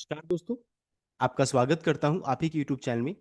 नमस्कार दोस्तों, आपका स्वागत करता हूं आप ही के यूट्यूब चैनल में।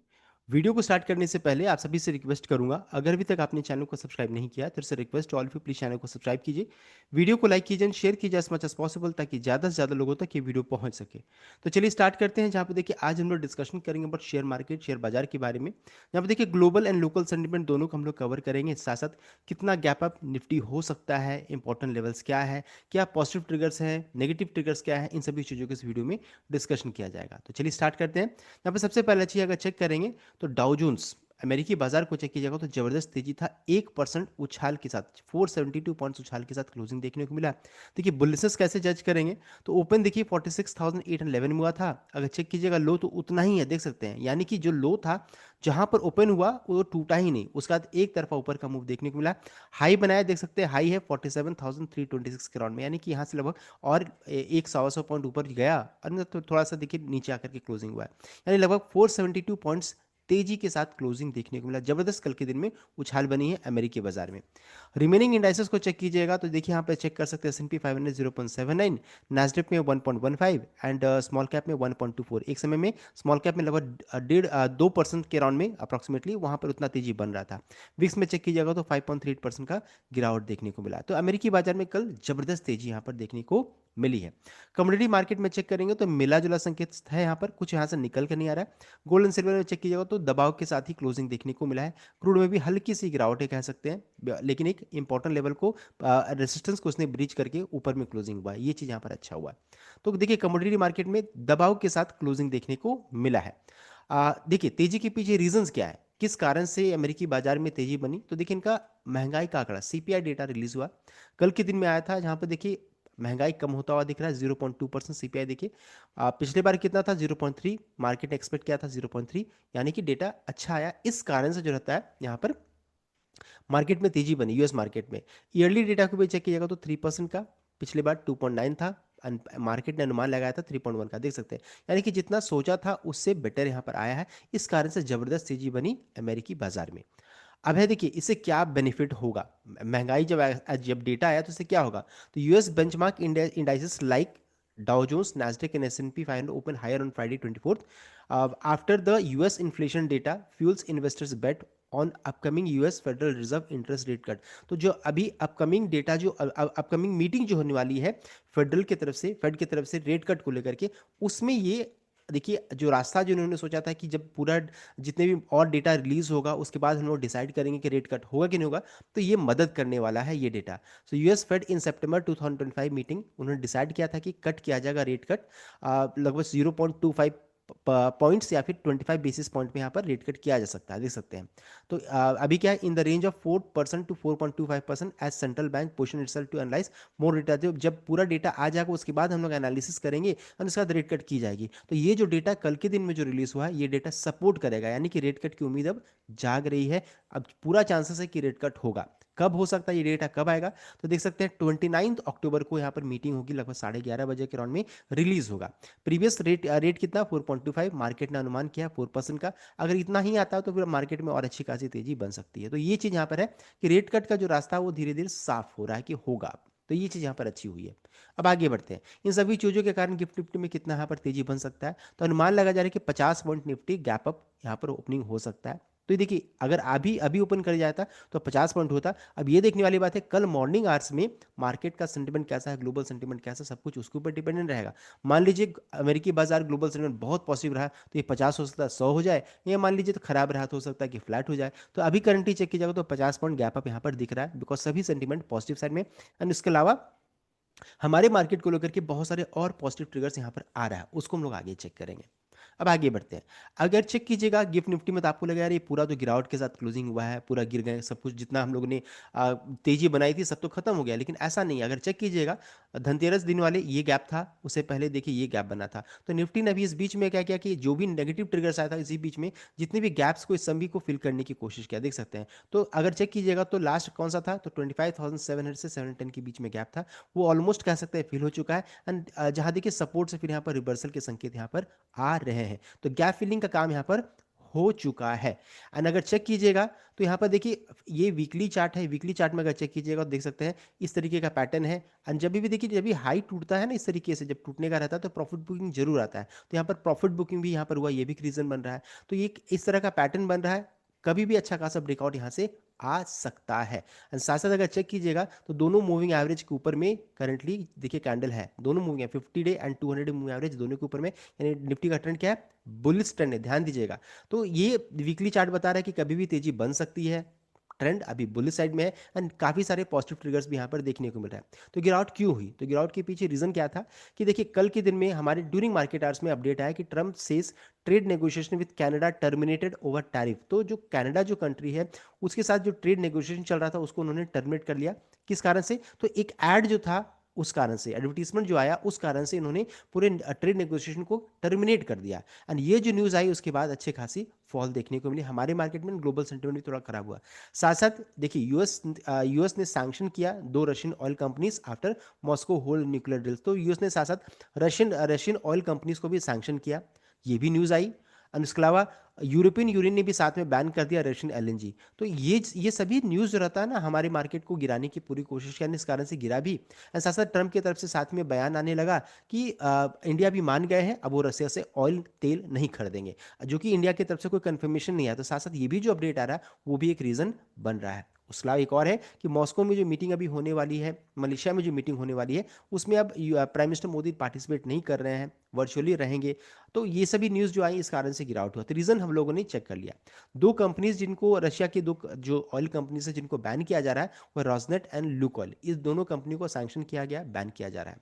वीडियो को स्टार्ट करने से पहले आप सभी से रिक्वेस्ट करूंगा, अगर अभी तक आपने चैनल को सब्सक्राइब नहीं किया तो request all of you please channel को सब्सक्राइब कीजिए। वीडियो को लाइक कीजिए, शेयर कीजिए एज मच एज पॉसिबल ताकि ज़्यादा से ज़्यादा लोगों तक ये वीडियो पहुंच सके। तो चलिए स्टार्ट करते हैं, जहाँ पे देखिए आज हम लोग डिस्कशन करेंगे अबाउट शेयर मार्केट, शेयर बाजार के बारे में। जहाँ पे देखिए ग्लोबल एंड लोकल सेंटिमेंट दोनों को हम लोग कवर करेंगे, साथ साथ कितना गैप अप निफ्टी हो सकता है, इंपॉर्टेंट लेवल्स क्या है, क्या पॉजिटिव ट्रिगर्स हैं, नेगेटिव ट्रिगर्स क्या है, इन सभी चीज़ों को इस वीडियो में डिस्कशन किया जाएगा। तो चलिए स्टार्ट करते हैं। यहाँ पे सबसे पहले चीज अगर चेक करेंगे तो डाउ जोन्स अमेरिकी बाजार को चेक कीजिएगा तो जबरदस्त तेजी था, 1% उछाल के साथ 472 पॉइंट्स उछाल के साथ क्लोजिंग देखने को मिला। देखिए बुलिशनेस कैसे जज करेंगे, तो ओपन देखिए 46,811 में हुआ था। अगर चेक कीजिएगा लो तो उतना ही है, देख सकते हैं, यानी कि जो लो था जहां पर ओपन हुआ वो टूटा ही नहीं, उसके बाद एक तरफा ऊपर का मूव देखने को मिला। हाई बनाया, देख सकते हैं, हाई है 47,326 के राउंड में, यानी कि यहाँ से लगभग और एक सवा सौ पॉइंट ऊपर गया और तो थोड़ा सा देखिए नीचे आकर के क्लोजिंग हुआ है, यानी लगभग 472 पॉइंट्स तेजी के साथ क्लोजिंग देखने को मिला। जबरदस्त कल के दिन में उछाल बनी है अमेरिकी बाजार में। रिमेनिंग इंडाइसेस को चेक कीजिएगा तो देखिए यहाँ पे चेक कर सकते हैं, S&P 500 0.79, नैस्डैक में 1.15 एंड स्मॉल कैप में 1.24। एक समय में स्मॉल कैप में लगभग 2% के राउंड में अप्रॉक्सीमेटली वहां पर उतना तेजी बन रहा था। विक्स में चेक कीजिएगा तो 5.38% का गिरावट देखने को मिला। तो अमेरिकी बाजार में कल जबरदस्त तेजी यहाँ पर देखने को मिली है। कमोडिटी मार्केट में चेक करेंगे तो मिला जुला संकेत है, यहाँ पर कुछ यहाँ से निकल कर नहीं आ रहा है। गोल्ड एंड सिल्वर में चेक कीजिएगा तो दबाव के साथ ही क्लोजिंग देखने को मिला है। क्रूड में भी हल्की सी गिरावट है कह सकते हैं, लेकिन एक इंपॉर्टेंट लेवल को, रेजिस्टेंस को उसने ब्रीच करके ऊपर में क्लोजिंग हुआ है, ये चीज़ यहाँ पर अच्छा हुआ है। तो देखिए कमोडिटी मार्केट में दबाव के साथ क्लोजिंग देखने को मिला है। देखिए तेजी के पीछे रीजंस क्या है, किस कारण से अमेरिकी बाजार में तेजी बनी, तो देखिए इनका महंगाई का आंकड़ा सीपीआई डेटा रिलीज हुआ कल के दिन में आया था, जहां पर देखिए महंगाई कम होता हुआ दिख रहा है, 0.2% सीपीआई। देखिए पिछले बार कितना था, 0.3, मार्केट एक्सपेक्ट किया था 0.3, यानी कि डेटा अच्छा आया, इस कारण से जो रहता है यहाँ पर मार्केट में तेजी बनी यूएस मार्केट में। ईयरली डेटा को भी चेक कीजिएगा तो 3% का, पिछले बार 2.9 था, मार्केट ने अनुमान लगाया था 3.1 का, देख सकते हैं, यानी कि जितना सोचा था उससे बेटर यहाँ पर आया है। इस कारण से जबरदस्त तेजी बनी अमेरिकी बाजार में। अब है देखिए इससे क्या बेनिफिट होगा, महंगाई जब डेटा आया तो इससे क्या होगा, तो US benchmark indices like Dow Jones, Nasdaq and S&P 500 open higher on Friday 24th after the US inflation data fuels investors bet on upcoming US federal reserve interest rate cut. तो जो अभी upcoming data, जो upcoming meeting जो होने वाली है federal की तरफ से, फेड की तरफ से रेट कट को लेकर के, उसमें ये देखिए जो रास्ता जो उन्होंने सोचा था कि जब पूरा जितने भी और डेटा रिलीज होगा उसके बाद हम लोग डिसाइड करेंगे कि रेट कट होगा कि नहीं होगा, तो ये मदद करने वाला है ये डेटा। So US Fed in September 2025 meeting उन्होंने डिसाइड किया था कि कट किया जाएगा रेट कट, लगभग 0.25 पॉइंट्स या फिर 25 बेसिस पॉइंट में यहाँ पर रेट कट किया जा सकता है, देख सकते हैं। तो अभी क्या है, in the range of 4% to 4.25% as central bank position itself to analyse more data. जब पूरा डेटा आ जाएगा उसके बाद हम लोग एनालिसिस करेंगे और उसके बाद रेट कट की जाएगी। तो ये जो डेटा कल के दिन में जो रिलीज हुआ है ये डेटा सपोर्ट करेगा, यानी कि रेट कट की उम्मीद अब जाग रही है। अब पूरा चांसेस है कि रेट कट होगा। कब हो सकता है ये डेटा कब आएगा, तो देख सकते हैं 29 अक्टूबर को यहाँ पर मीटिंग होगी, लगभग 11:30 बजे के राउंड में रिलीज होगा। प्रीवियस रेट रेट कितना 4.25, मार्केट ने अनुमान किया 4% का। अगर इतना ही आता है तो फिर मार्केट में और अच्छी खासी तेजी बन सकती है। तो ये चीज़ यहाँ पर है कि रेट कट का जो रास्ता है वो धीरे धीरे साफ हो रहा है कि होगा। तो ये चीज़ यहाँ पर अच्छी हुई है। अब आगे बढ़ते हैं, इन सभी चीज़ों के कारण गिफ्ट निफ्टी में कितना यहाँ पर तेजी बन सकता है, तो अनुमान लगा जा रहा है कि 50 पॉइंट निफ्टी गैप अप यहाँ पर ओपनिंग हो सकता है। तो ये देखिए अगर अभी अभी ओपन कर जाता तो 50 पॉइंट होता। अब ये देखने वाली बात है कल मॉर्निंग आवर्स में मार्केट का सेंटिमेंट कैसा है, ग्लोबल सेंटिमेंट कैसा, सब कुछ उसके ऊपर डिपेंडेंट रहेगा। मान लीजिए अमेरिकी बाजार ग्लोबल सेंटिमेंट बहुत पॉजिटिव रहा तो ये 50 हो सकता है 100 हो जाए, या मान लीजिए तो खराब रहा तो हो सकता है कि फ्लैट हो जाए। तो अभी करंटली चेक किया जाएगा तो 50 पॉइंट गैप अप यहाँ पर दिख रहा है, बिकॉज सभी सेंटिमेंट पॉजिटिव साइड में। एंड इसके अलावा हमारे मार्केट को लेकर के बहुत सारे और पॉजिटिव ट्रिगर्स यहाँ पर आ रहा है, उसको हम लोग आगे चेक करेंगे। अब आगे बढ़ते हैं, अगर चेक कीजिएगा गिफ्ट निफ्टी में तो आपको लगा यार ये पूरा तो गिरावट के साथ क्लोजिंग हुआ है, पूरा गिर गए सब कुछ, जितना हम लोगों ने तेजी बनाई थी सब तो खत्म हो गया, लेकिन ऐसा नहीं है। अगर चेक कीजिएगा धनतेरस दिन वाले ये गैप था, उससे पहले देखिए ये गैप बना था। तो निफ्टी ने अभी इस बीच में क्या किया कि जो भी नेगेटिव ट्रिगर्स आया था इसी बीच में जितने भी गैप्स को, इस सभी को फिल करने की कोशिश किया, देख सकते हैं। तो अगर चेक कीजिएगा तो लास्ट कौन सा था, तो 25,700 से 710 के बीच में गैप था, वो ऑलमोस्ट कह सकते हैं फिल हो चुका है। एंड जहां देखिए सपोर्ट से फिर यहाँ पर रिवर्सल के संकेत यहाँ पर आ रहे हैं, तो गैप फिलिंग का काम यहाँ पर हो चुका है। एंड अगर चेक कीजिएगा तो यहाँ पर देखिए ये वीकली चार्ट है, वीकली चार्ट में अगर चेक कीजिएगा तो देख सकते हैं इस तरीके का पैटर्न है। एंड जब भी देखिए जब भी हाई टूटता है ना इस तरीके से, जब टूटने का रहता है तो प्रॉफिट बुकिंग जरूर आता है। तो यहाँ पर प्रॉफिट बुकिंग भी यहाँ पर हुआ, ये भी एक रीजन बन रहा है। तो ये इस तरह का पैटर्न बन रहा है, कभी भी अच्छा खासा ब्रेकआउट यहाँ से आ सकता है। एंड साथ साथ अगर चेक कीजिएगा तो दोनों मूविंग एवरेज के ऊपर में करंटली देखिए कैंडल है, दोनों मूविंग है 50 day and 200 day moving average दोनों के ऊपर में, यानी निफ्टी का ट्रेंड क्या है, बुलिश ट्रेंड है, ध्यान दीजिएगा। तो ये वीकली चार्ट बता रहा है कि कभी भी तेजी बन सकती है, ट्रेंड अभी बुलिश साइड में है एंड काफी सारे पॉजिटिव ट्रिगर्स भी यहाँ पर देखने को मिल रहा है। तो गिरावट क्यों हुई, तो गिरावट के पीछे रीजन क्या था कि देखिए कल के दिन में हमारे ड्यूरिंग मार्केट आवर्स में अपडेट आया कि Trump says trade negotiation with Canada terminated over tariff. तो जो कनाडा जो कंट्री है उसके साथ जो ट्रेड नेगोशिएशन चल रहा था उसको उन्होंने टर्मिनेट कर लिया। किस कारण से, तो एक एड जो था उस कारण से, एडवर्टीजमेंट जो आया उस कारण से इन्होंने पूरे ट्रेड नेगोशिएशन को टर्मिनेट कर दिया। एंड ये जो न्यूज़ आई उसके बाद अच्छे खासी फॉल देखने को मिली हमारे मार्केट में, ग्लोबल सेंटिमेंट भी थोड़ा खराब हुआ। साथ साथ देखिए यूएस ने सैंक्शन किया 2 Russian oil companies after Moscow hold nuclear deals. तो यूएस ने साथ साथ रशियन ऑयल कंपनीज को भी सैंक्शन किया, ये भी न्यूज़ आई। और इसके अलावा यूरोपियन यूनियन ने भी साथ में बैन कर दिया रशियन एलएनजी। तो ये सभी न्यूज़ जो रहता है ना हमारे मार्केट को गिराने की पूरी कोशिश किया, इस कारण से गिरा भी। और साथ साथ ट्रंप की तरफ से साथ में बयान आने लगा कि इंडिया भी मान गए हैं अब वो रसिया से ऑयल तेल नहीं खरीदेंगे, जो कि इंडिया की तरफ से कोई कंफर्मेशन नहीं आया। तो साथ साथ ये भी जो अपडेट आ रहा है वो भी एक रीज़न बन रहा है। उसके अलावा एक और है कि मॉस्को में जो मीटिंग अभी होने वाली है, मलेशिया में जो मीटिंग होने वाली है उसमें अब प्राइम मिनिस्टर मोदी पार्टिसिपेट नहीं कर रहे हैं, वर्चुअली रहेंगे। तो ये सभी न्यूज़ जो आई इस कारण से गिरावट हुआ। तो रीज़न हम लोगों ने चेक कर लिया। दो कंपनीज जिनको रशिया की जो ऑयल कंपनीज है जिनको बैन किया जा रहा है वो रॉसनेट एंड लुकोइल, इस दोनों कंपनी को सैंक्शन किया गया, बैन किया जा रहा है,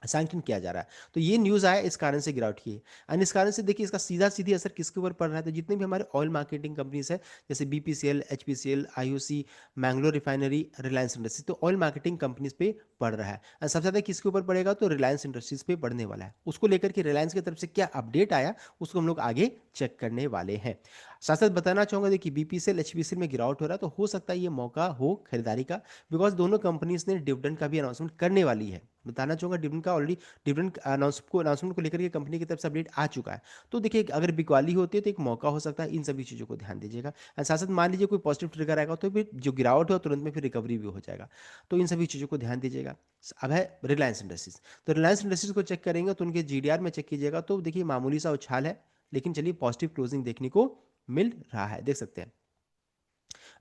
सैंक्शन किया जा रहा है। तो ये न्यूज़ आया इस कारण से गिरावट की है। एंड इस कारण से देखिए इसका सीधा सीधी असर किसके ऊपर पड़ रहा है, तो जितने भी हमारे ऑयल मार्केटिंग कंपनीज है जैसे BPCL, HPCL, IOC, Mangalore refinery, Reliance industries, तो ऑयल मार्केटिंग कंपनीज पे पड़ रहा है। और सबसे ज़्यादा किसके ऊपर पड़ेगा, तो रिलायंस इंडस्ट्रीज पे पड़ने वाला है। उसको लेकर के रिलायंस की तरफ से क्या अपडेट आया उसको हम लोग आगे चेक करने वाले हैं। साथ साथ बताना चाहूँगा देखिए बीपीसीएल एचपीसीएल में गिरावट हो रहा है तो हो सकता है ये मौका हो खरीदारी का, बिकॉज दोनों कंपनीज ने डिविडेंड का भी अनाउंसमेंट करने वाली है। बताना चाहूँगा डिविडेंड का ऑलरेडी डिविडेंड अनाउंसमेंट को लेकर के कंपनी की तरफ से अपडेट आ चुका है। तो देखिए अगर बिकवाली होती है तो एक मौका हो सकता है, इन सभी चीज़ों को ध्यान दीजिएगा। एंड साथ साथ मान लीजिए कोई पॉजिटिव ट्रिगर आएगा तो फिर जो गिरावट हो तुरंत में फिर रिकवरी भी हो जाएगा। तो इन सभी चीज़ों को ध्यान दीजिएगा। अब है रिलायंस इंडस्ट्रीज, तो रिलायंस इंडस्ट्रीज को चेक करेंगे तो उनके जीडीआर में चेक कीजिएगा तो देखिए मामूली सा उछाल है, लेकिन चलिए पॉजिटिव क्लोजिंग देखने को मिल रहा है, देख सकते हैं।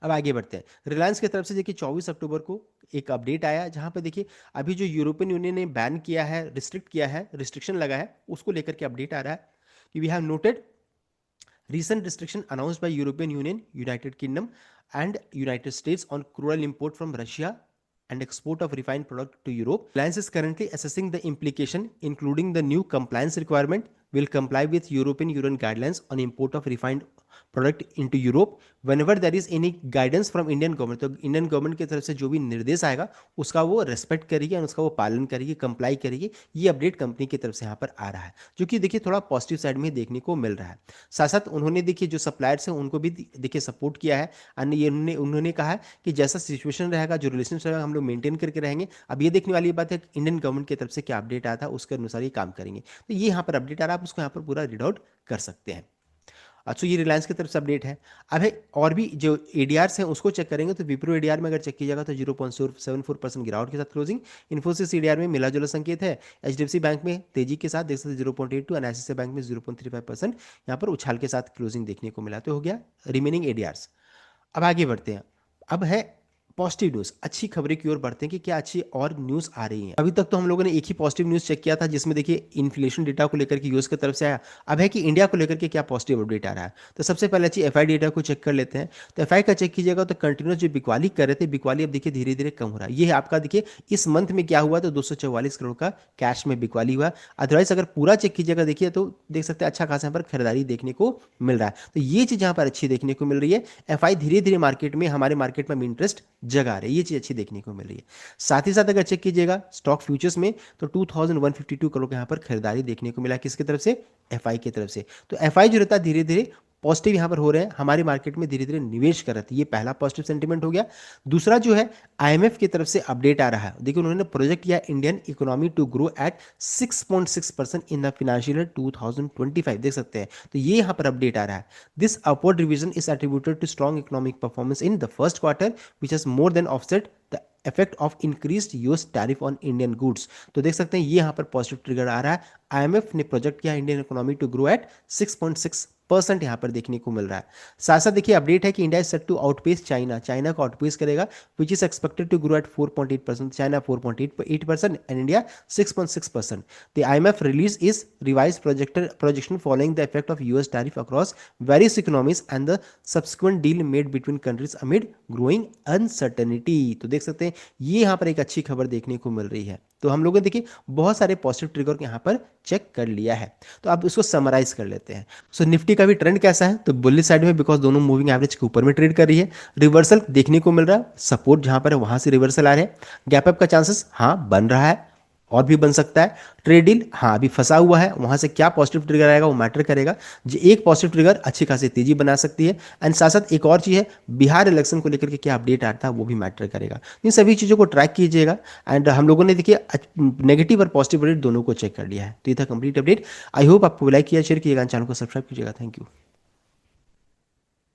अब आगे बढ़ते हैं। रिलायंस की तरफ से देखिए 24 अक्टूबर को एक अपडेट आया जहां पे देखिए अभी जो यूरोपियन यूनियन ने बैन किया है, रिस्ट्रिक्ट किया है, रिस्ट्रिक्शन लगा है, उसको लेकर के अपडेट आ रहा है कि we have noted recent restriction announced by European Union, United Kingdom and United States on crude oil import from Russia and export of refined product to Europe. Reliance is currently assessing the implication, including the new compliance requirement will comply with European Union guidelines on import of refined product into Europe whenever there is any guidance from Indian government। तो Indian government की तरफ से जो भी निर्देश आएगा उसका वो रेस्पेक्ट करेगी और उसका वो पालन करेगी, कंप्लाई करेगी। ये अपडेट कंपनी की तरफ से यहाँ पर आ रहा है जो कि देखिए थोड़ा पॉजिटिव साइड में देखने को मिल रहा है। साथ साथ उन्होंने देखिए जो सप्लायर्स हैं उनको भी देखिए सपोर्ट किया है। अन्य ये उन्होंने कहा है कि जैसा सिचुएशन रहेगा, जो रिलेशन रहेगा, हम लोग मेंटेन करके रहेंगे। अब ये देखने वाली बात है कि इंडियन गवर्नमेंट की तरफ से क्या अपडेट आया था उसके अनुसार ये काम करेंगे। तो ये यहाँ पर अपडेट आ रहा है, आप उसको यहाँ पर पूरा रीड आउट कर सकते हैं। अच्छा ये रिलायंस की तरफ से अपडेट है। अब है और भी जो एडीआर्स हैं उसको चेक करेंगे तो विप्रो एडीआर में अगर चेक कीजिएगा तो 0.74% गिरावट के साथ क्लोजिंग। इन्फोसिस एडीआर में मिला जुला संकेत है। एचडीएफसी बैंक में तेजी के साथ देख सकते 0.82 और आईसीआईसीआई बैंक में 0.35% यहाँ पर उछाल के साथ क्लोजिंग देखने को मिला। तो हो गया रिमेनिंग एडीआर्स। अब आगे बढ़ते हैं। अब है पॉजिटिव न्यूज़, अच्छी खबरें की ओर बढ़ते हैं कि क्या अच्छी और न्यूज़ आ रही हैं। अभी तक तो हम लोगों ने एक ही पॉजिटिव न्यूज़ चेक किया था जिसमें देखिए इन्फ्लेशन डेटा को लेकर के यूएस की तरफ से आया। अब है कि इंडिया को लेकर के क्या पॉजिटिव अपडेट आ रहा है। तो सबसे पहले अच्छी एफआई डेटा को चेक कर लेते हैं। तो एफआई का चेक कीजिएगा तो कंटिन्यूस जो बिकवाली कर रहे थे, बिकवाली अब देखिए धीरे धीरे कम हो रहा है। ये है आपका देखिए इस मंथ में क्या हुआ तो 244 करोड़ का कैश में बिकवाली हुआ। अदरवाइज अगर पूरा चेक कीजिएगा देखिए तो देख सकते हैं अच्छा खासा यहाँ पर खरीदारी देखने को मिल रहा है। तो ये चीज़ यहाँ पर अच्छी देखने को मिल रही है। एफआई धीरे धीरे मार्केट में हमारे मार्केट में इंटरेस्ट जगा रही है, ये चीज़ अच्छी देखने को मिल रही है। साथ ही साथ अगर चेक कीजिएगा स्टॉक फ्यूचर्स में तो 2152 करोड़ का यहाँ पर खरीदारी देखने को मिला, किसकी तरफ से, एफआई की तरफ से। तो एफआई जो रहता है धीरे धीरे पॉजिटिव यहाँ पर हो रहे हैं, हमारे मार्केट में धीरे धीरे निवेश कर रहे थे। ये पहला पॉजिटिव सेंटीमेंट हो गया। दूसरा जो है, आईएमएफ की तरफ से अपडेट आ रहा है। देखिए उन्होंने प्रोजेक्ट किया Indian economy to grow at 6.6% in the financial year 2025, देख सकते हैं। तो ये यहाँ पर अपडेट आ रहा है। This upward revision is attributed to strong economic performance in the first quarter which has more than offset the effect of increased US tariff on Indian goods. तो देख सकते हैं ये यहाँ पर पॉजिटिव ट्रिगर आ रहा है। आईएमएफ ने प्रोजेक्ट किया Indian economy to grow at 6.6% यहाँ पर देखने को मिल रहा है। साथ साथ देखिए अपडेट है कि India is set to outpace China, China को आउटपेस करेगा which is expected to grow at 4.8%, China 4.8% and India 6.6%। The IMF release is revise projection following the effect of US tariff across various economies and the subsequent deal made between countries amid growing uncertainty। तो देख सकते हैं ये यहाँ पर एक अच्छी खबर देखने को मिल रही है। तो हम लोगों ने देखिए बहुत सारे पॉजिटिव ट्रिगर यहाँ पर चेक कर लिया है। तो अब इसको समराइज कर लेते हैं। सो निफ्टी का भी ट्रेंड कैसा है, तो बुलिश साइड में, बिकॉज दोनों मूविंग एवरेज के ऊपर में ट्रेड कर रही है। रिवर्सल देखने को मिल रहा है, सपोर्ट जहां पर है वहां से रिवर्सल आ रहे हैं। गैप अप का चांसेस हाँ बन रहा है और भी बन सकता है। ट्रेड डील हाँ अभी फंसा हुआ है, वहां से क्या पॉजिटिव ट्रिगर आएगा वो मैटर करेगा। जो एक पॉजिटिव ट्रिगर अच्छी खासी तेजी बना सकती है। एंड साथ साथ एक और चीज़ है, बिहार इलेक्शन को लेकर के क्या अपडेट आता है वो भी मैटर करेगा। इन सभी चीज़ों को ट्रैक कीजिएगा। एंड हम लोगों ने देखिए नेगेटिव और पॉजिटिव रेट दोनों को चेक कर लिया है। तो ये था कंप्लीट अपडेट। आई होप आपको लाइक किया, शेयर कीजिएगा, चैनल को सब्सक्राइब कीजिएगा। Thank you.